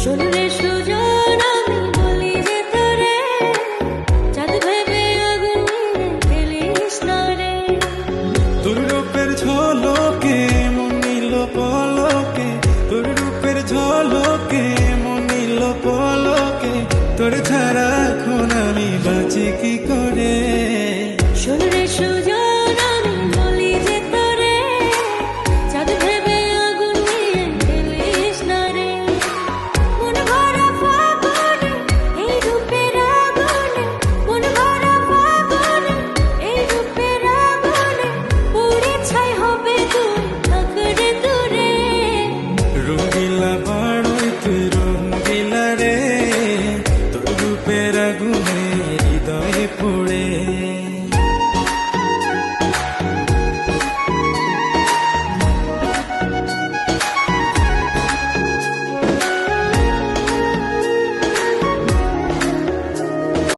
শোনরে সুজন আমি বলি যে তোরে, চাঁদ ভেবে আগুন নিয়ে ফেলিস না রে। তোর রূপের ঝলকে মন নিল পলকে, তোর রূপের ঝলকে মন নিল পলকে, তোর ছাড়া এখন আমি বাঁচি কি করে। শোনরে সুজন আমি বলি যে তোরে, চাঁদ ভেবে আগুন নিয়ে ফেলিস না রে। মন ভরা ফাগুনে এই রূপের আগুনে, মন ভরা ফাগুনে এই রূপের আগুনে, পুড়ে ছাই হবে তুই থাকরে দূরে। রঙ্গিলা বাড়ই তুই রঙ্গিলা রে, তোর রূপের আগুনে হৃদয়ে পড়ে।